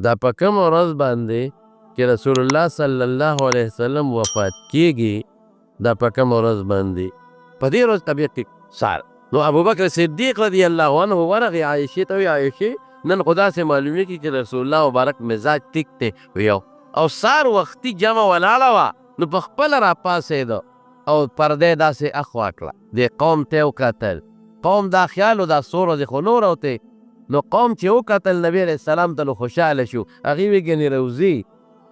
دا په کوم ورځ باندې چې رسول الله صلی الله علیه وسلم وفات کیږي، دا په کوم ورځ باندې په دې ورځ طبیعت ټیک سار نو ابوبکر صدیق رضی الله عنه ورغی عایشې ته وی عایشې نن خو داسې معلومیږي چې رسول الله مبارک مزاج ټیک دی ویو او سار وختي جمع ولاړه وه نو په خپله راپاڅېده او پرده یې داسې اخوا کړه دې قوم ته یې وکتل قوم دا خیال و دا څو ورځې خو نور وتې نو قوم چې وکتل نبي علیه السلام ته نو خوشحاله شو هغې وی ګنې روزي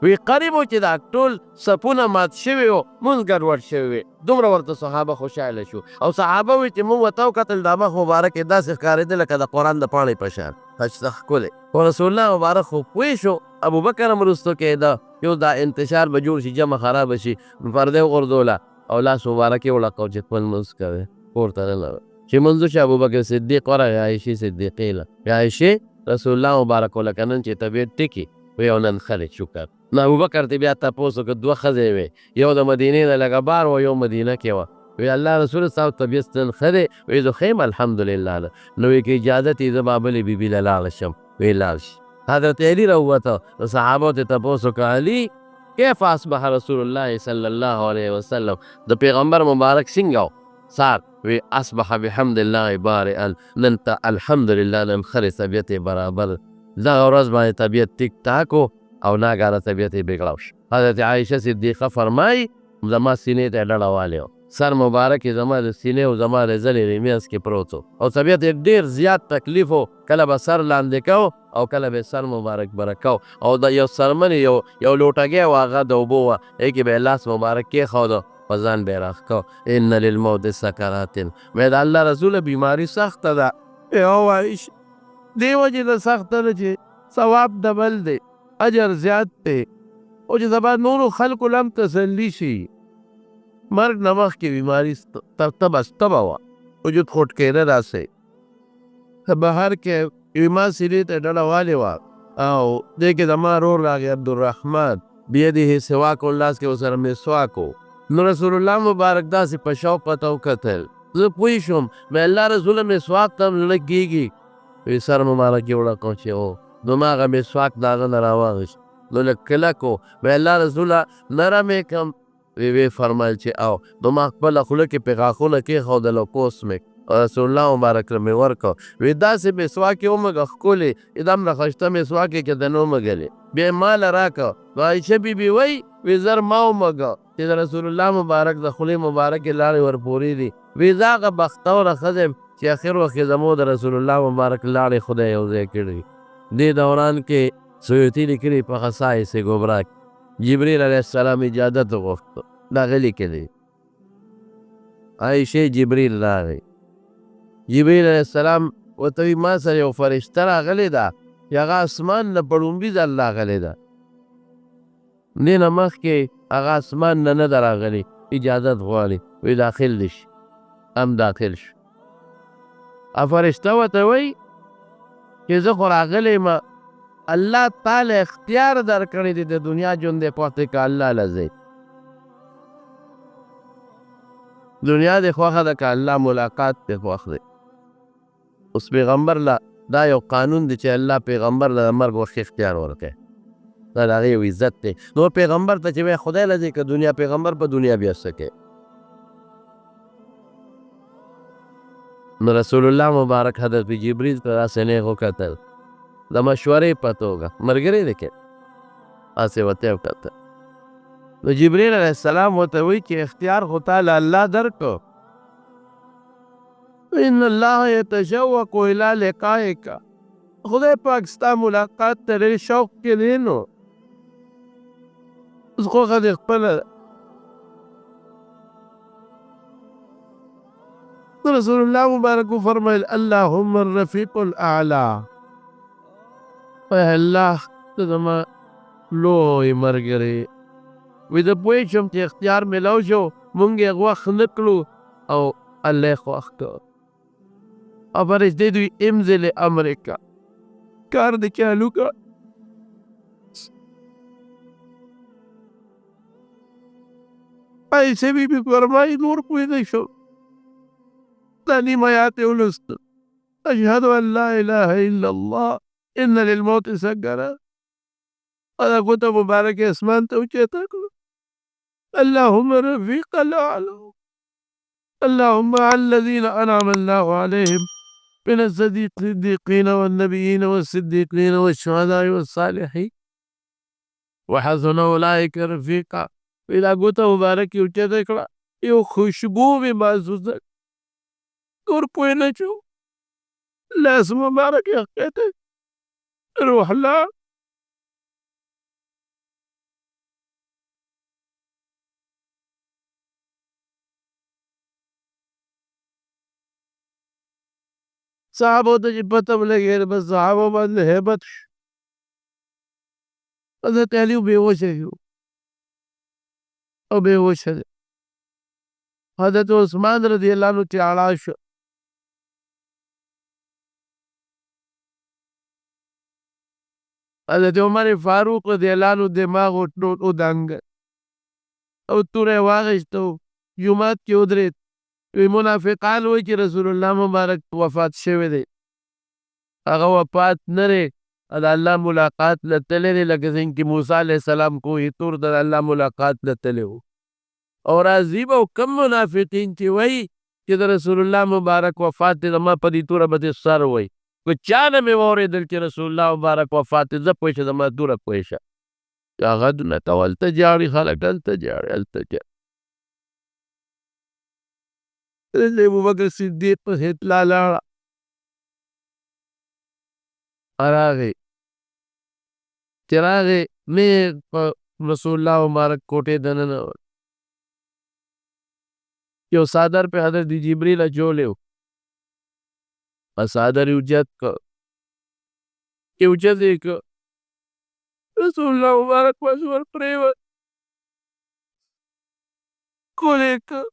وی قریب و چې دا ټول صفونه مات شوي وو مونځ ګډوډ شوي وي دومره ورته صحابه خوشحاله شو او صحابه وی چې مونږ ورته وکتل دا مخ مبارک یې داسې ښکارېده لکه د قرآن د پاڼې په شان ښایسته ښکلی خو رسول الله مبارک خو پوه شو ابوبکر هم وروستو کېده یو دا انتشار به جوړ شي جمع خرابه شي پرده وغورځوله او لاس مبارک یې وړکه چې خپل لمونځ کوې پورته ننوت چې لمونځ وشي ابوبکر صدیق ورغی عایشې صدیقې له عایشې رسول الله مبارک لکه نن چې طبیعت ټیکي وی او نن ښه دی شکر نو ابوبکر ته بیا تپوس وکړه دوه ښځې وې یو د مدینې نه لږه بار وه یو مدینه کې وه وی الله رسول صاحب طبیعت نن ښه دی وی زه ښه یم الحمدلله نه نو وی که اجازت یې زه به بلې بیبي له لاړه شم وی لاړ شي حضرت علی راووته نو صحابو ته تپوس وکړه علي کیف اصبح رسول الله صلی الله علیه وسلم د پیغمبر مبارک څنګه و سار وی اصبح بحمد الله بارئا نن ته الحمدلله نن ښه دی طبیعت یې برابر دغه ورځ باندې طبیعت ټیک ټاک و او ناګهانه طبیعت یې بګړاو شو حضرت عایشه صدیقه فرمایي زما سینې ته یې ډډه والې وه سر مبارک یې زما د سینې او زما د زلې د منځ کې پروت و او طبیعت یې ډېر زیات تکلیف و کله به سر لاندې کو او کله به سر مبارک بره کو او د یو څرمن یو لوټګی و هغه د اوبو وه هغې کې به یې لاس مبارک کېښوده په ځان به یې راښکو ان للموت سکرات مې د الله رسوله بیماري سخته ده او عایشه دې وجې نه سخته ده چې ثواب ډبل دی اجر زیات دی او چې سبا نورو خلکو له هم تسلي شي مرګ نه مخکې بیماري تبه وه وجود خوټ کېده داسې بهر کې یوې ما سینې ته ډډه والې وه او دې کې زما رور راغی عبدالرحمن بیده سواک و لاس کې ورسره مسواک و نو رسول الله مبارک داسې په شوق ورته وکتل زه پوه شوم مې الله رسوله مسواک ته هم زړه کېږي وی سر مبارک یې وړکو چې و نو ما هغه مسواک د هغه نه راواغېست نو لږ کلک و وی الله رسوله نرم یې کړم وی فرمایل چې او نو ما خپله خوله کې پرې غاښونه کېښودل او پوس مې رسول الله مبارک له مې ورکړ وی داسې مسواک یې ومږه ښکلې دومره ښایسته مسواک یې که د نه ومږلې بیا یې ماله راکړه نو عایشه بیبي وی زر ما ومږه چې د رسول الله مبارک د خولې مبارکې لاړې ورپورې دي وی زه هغه بختوره ښځه یم چې اخر وخت کې زموږ د رسول الله مبارک لاړې خدای یو ځای کړي دې دوران کې سیوطي لیکلي په خصائص کبرا جبریل علیه السلام اجازت وغوښته دا هغه لیکلي عایشې جبریل راغی جبریل علیه السلام ورته وایي ما سره یو فرشته راغلې ده چې هغه اسمان نه په لومړي ځل راغلې ده دې نه مخکې هغه اسمان نه ده راغلې اجازت غواړي وی داخل دې شي هم داخل شو فرشته ورته وایي چې زه خو راغلی یم الله تعالی اختیار درکړی دی د دنیا ژوند دې پاتې که الله له ځئ دنیا دې خوښه ده که الله ملاقات دې خوښ دی اوس پیغمبر له دا یو قانون دی چې الله پیغمبر له د مرګ وخت اختیار ورکوي دا د هغې یو عزت دی نو پیغمبر ته چې وایي خدای له ځئ که دنیا پیغمبر په دنیا بیا څه کوي نو رسول الله مبارک حضرت جبریل ته داسې نیغ وکتل د مشورې په توګه ملګری دی که هسې ورته یې وکتل نو جبریل علیه السلام ورته وایي چې اختیار خو تا له الله درکړو ان الله یتشوق الی لقائک خدای پاک ستا ملاقات ته ډېر شوق کې دی نو اوس خوښه دې خپله رسول الله مبارک فرمایل اللهم الرفیق الاعلی وای الله ته زما لوی ملګری وی زه پوه شم چې اختیار میلاو شو مونږ یې غوښ نه کړو او الله یې خوښ کړ او فرشتې دوی امضل امریکا کار دې چالو کړ عایشې بیبي فرمایي نور پوه نه شو دا نیم آیات یې ولوست اشهد ان لا اله الا الله ان للموت سکرات دا ګوته مبارکې اسمان ته اوچته کړه. اللهم رفیق الاعلى اللهم على الذين أنعم الله عليهم من الصديقين والنبيين والصديقين والشهداء والصالحين وحسن أولئك رفيقا. دا ګوته مبارکې اوچته کړه، یو خوشبو مې محسوسه ور پوه نه شو، لاس مبارک یې ښکته روح لاړ. صحابو ته چې پته ولګېده بس صحابو باندې هیبت شو. حضرت علي بېهوشه شو او بېهوشه دی. حضرت عثمان رضی الله عنه چاړه شو. حضرت عمر فاروق رضی الله عنه دماغ ودانګ او توره یې واخیسته، جومات کې ودرېد. وی منافقان وایي چې رسول الله مبارک وفات شوی دی، هغه وفات نه دی، د الله ملاقات له تللی دی، لکه څنګه چې موسی علیه السلام کوه طور ته د الله ملاقات له تللی و. او راځي به کم منافقین چې وایي چې د رسول الله مبارک وفات دی، زما په دې توره به دې سر وایي. که چا نه مې واورېدل چې رسول الله مبارک وفات دی، زه پوه شه زما توره پوه شه. غږونه کوه، هلته جاړي خلک، هلته جاړي، هلته جاړي. ابوبکر صدیق پسې اطلاع لاړه، راغی چې راغی نیغ په رسول الله مبارک کوټې دننه یو څادر پې حضرت جبریل اچولی و، څادر یې اوچت کړ، چې اوچت یې کړ رسول الله مبارک پس ور پرېوت، ښکل یې کړ.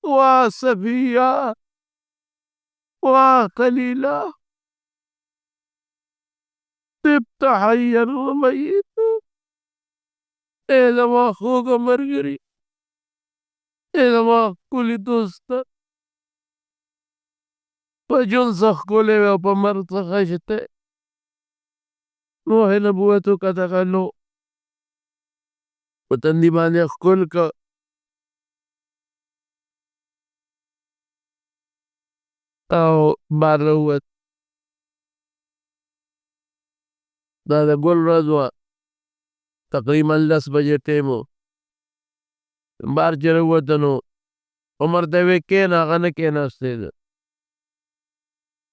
واه صفیه، واه خلیله، طبت حیا ومیتا. ای زما خوږه ملګري، ای زما ښکلي دوسته، په ژوند څه ښکلی وې او په مرګ څه خشتی. روح نبوت وکته نو په تندي باندې ښکل کړ. او بار راووت. دا د ګل ورځ وه، تقریبا 10 بجې ټیم و. بار چې راووته نو عمر ته یې وویل کښېنه، هغه نه کښېناستېده،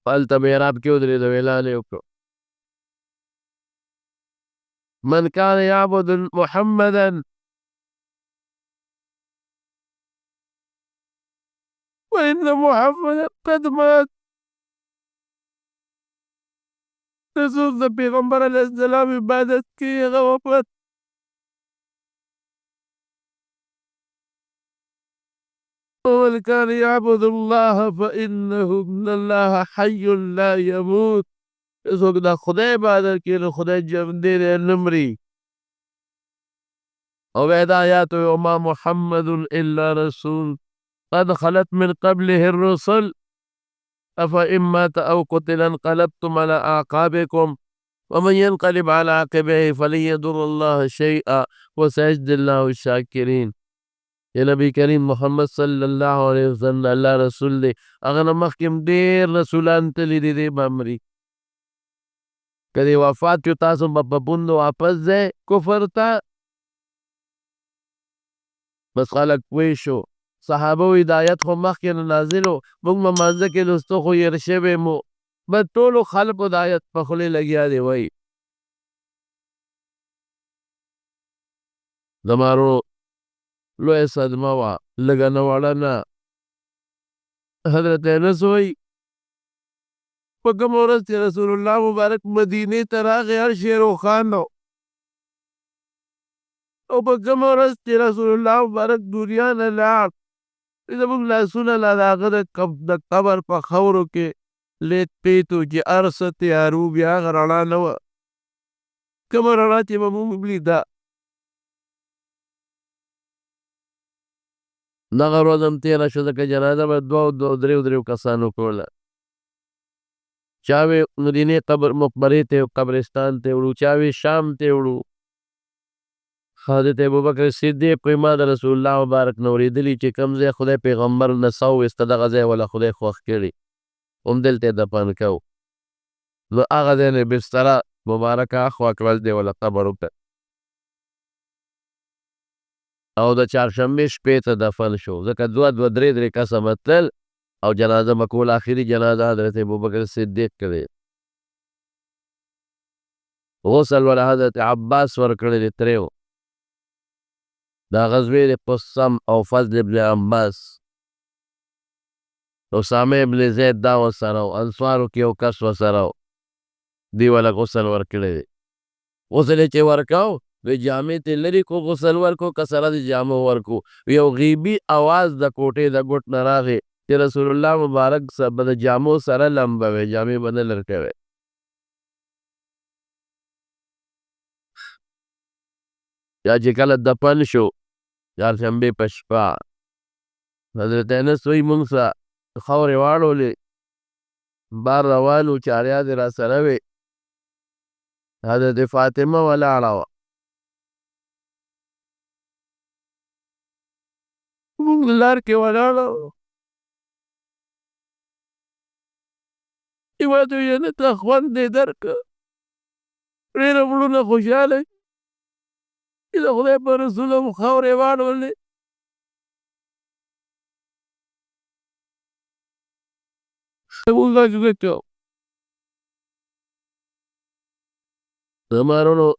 هلته محراب کې ودرېد او اعلان یې وکړ: من كان يعبد محمدا فإن محمدا قد مات. څوک د پیغمبر علیه السلام عبادت کوي هغه وفات. ومن كان يعبد الله فإنه إن الله حي لا يموت. څوک د خدای عبادت کوي نو خدای ژوندی دی، نه مري. او بیا دا آیات وما محمد الا رسول قد خلت من قبله الرسل أفإن مات أو قتل انقلبتم على أعقابكم ومن ينقلب على عقبيه فلن يضر الله شيئا وسيجزي الله الشاکرین. یا نبی کریم محمد صلی الله علیه وسلم الله رسول دی، هغه نه مخکې هم ډېر رسولان تللي دي، دی به مري. که دی وفات شو تاسو به په پوند واپس ځئ کفر ته. بس خلک پوه شو. صحابه و هدایت خو مخکې نه نازل و، موږ ممانځه کې لوستو خو هېر شوی مو. بس ټولو خلکو د آیت په خولې لګیا دی وایي. زما ورو لویه صدمه وه، لږه نه وړه نه. حضرت انس وایي په کومه ورځ چې رسول الله مبارک مدینې ته راغی هر شی روښانه و، او په کومه ورځ چې رسول الله مبارک دنیا نه لاړ زموږ لاسونه لا د هغه د قبر په خاورو کې لیت پیت و چې هر څه تیارو، بیا هغه رڼا نه وه کومه رڼا چې به موږ لیده. دغه ورځ هم تېره شوه ځکه جنازه به دوه دریو کسانو کوله. چا وې مدینې قبر مقبرې ته قبرستان ته وړو، چا وې شام ته وړو. حضرت ابوبکر صدیق وایي ما د رسول الله مبارک نه اورېدلي چې کوم ځای خدای پیغمبر نڅا وویسته دغه ځای والا خدای خوښ کړي همدلته یې دفن کوو. نو هغه ځای نه یې بستره مبارکه اخوا کړل دی والا قبر وکړ او د چهارشنبې شپې ته دفن شو ځکه دوه درې کسه به تلل او جنازه به کول آخري جنازه حضرت ابوبکر صدیق کړې غسل والا حضرت عباس ورکړی دی ترې و دا غزوې د قسم او فضل ابن عباس اسامه ابن زید دا ورسره و انصارو کې یو کس ورسره و دی والا غسل ورکړی دی غسل یې چې ورکاو وی جامې ته لرې کو غسل ورکو که سره د جامو ورکو یو غیبي اواز د کوټې د ګوټ نه راغی چې رسول الله مبارک به د جامو سره لمبه وی جامې به نه لرټوي یا چې کله دفن شو چهارشنبې په شپه حضرت انس وایي موږ سه خاورې واړولې بار روان وو چاریا دې راسره وې حضرت فاطمه ولاړه وه موږ لار کې ولاړه وو هېواد ویلې ته خوند دې درکړه ډېره مړونه خوشحاله چې د خدای په رسول مو خاورې واړولې موږ غږ وکړو زما وروڼو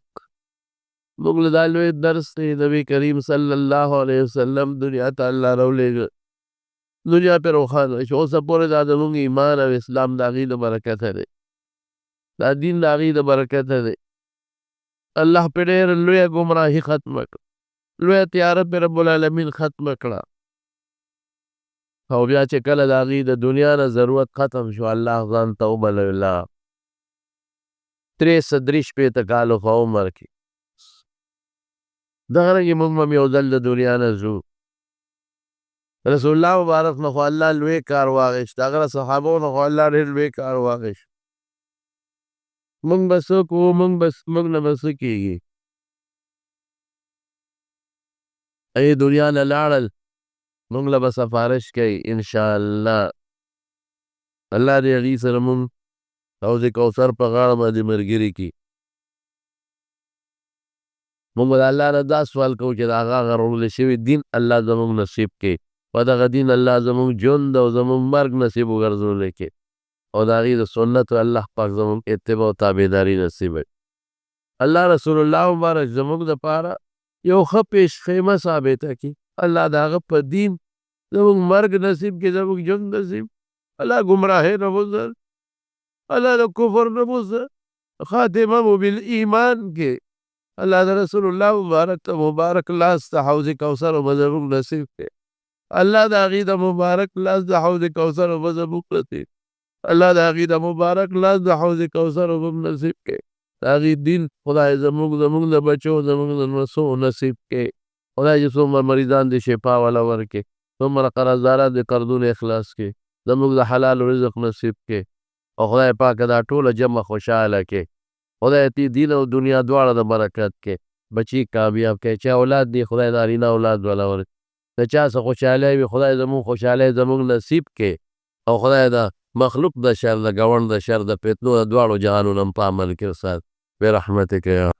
موږ له دا لوی درس دی نبي کریم صلی الله علیه وسلم دنیا ته الله راولېږه دنیا پې روښانه چې اوسه پورې دا زموږ ایمان او اسلام د هغې د برکته دی دا دین د هغې د برکته دی الله پې ډېره لویه ګمراهي ختمه کړه لویه تیاره پې رب العالمین ختمه کړه او بیا چې کله د هغې د دنیا نه ضرورت ختم شو الله ځان ته وبلله 363 کالو په عمر کې دغه رنګې موږ هم یو ځل د دنیا نه ځو رسول الله مبارک نه خو الله لوی کار واخیست هغه صحابو نه خو الله ډېر لوی کار واخیست موږ به څه کوو موږ نه به څه کېږي ای دنیا نه لاړل موږ له به سفارش کوي انشاءالله الله دې هغې سره موږ حوض کوثر په غاړه باندې ملګري کړي موږ به د الله نه دا سوال کوو چې د هغه غرولې شوي دین الله زموږ نصیب کړي په دغه دین الله زموږ ژوند او زموږ مرګ نصیب وګرځولی کړي او د هغې د سنتو الله پاک زموږ اتباع او تابعداري نصیب کړي الله رسول الله مبارک زموږ دپاره یو ښه پیشخیمه ثابته کړي الله د هغه په دین زموږ مرګ نصیب کړي زموږ ژوند نصیب الله ګمراهۍ نه وزر الله د کفر نه وزر خاتمه مو بالایمان کې الله د رسول الله مبارک ته مبارک لاس د حوض کوثر به زموږ نصیب کړي الله د هغې د مبارک لاس د حوض کوثر به زموږ نصیب الله د هغې د مبارک لاس د حوض کوثر به نصیب کړي د هغې دین خدای زموږ د بچو زموږ د نسو نصیب کړي خدای چې څومره مریضان دې شفا والا ورکړي څومره قرضداران دې قرضونه اخلاص کړي زموږ د حلال رزق نصیب کړي او خدای پاک دا ټوله جمع خوشحاله کړي خدای دې دین او دنیا دواړه د برکت کې بچي کامیاب کړي چې اولاد دی خدای نارینه اولاد والا ورکړي د چا څه خوشحالی وي خدای زموږ خوشحالی زموږ نصیب کړي او خدای د مخلوق د شر د ګاونډ د شر د فتنو د دواړو جهانونو هم په امن کې وساتي برحمتک یا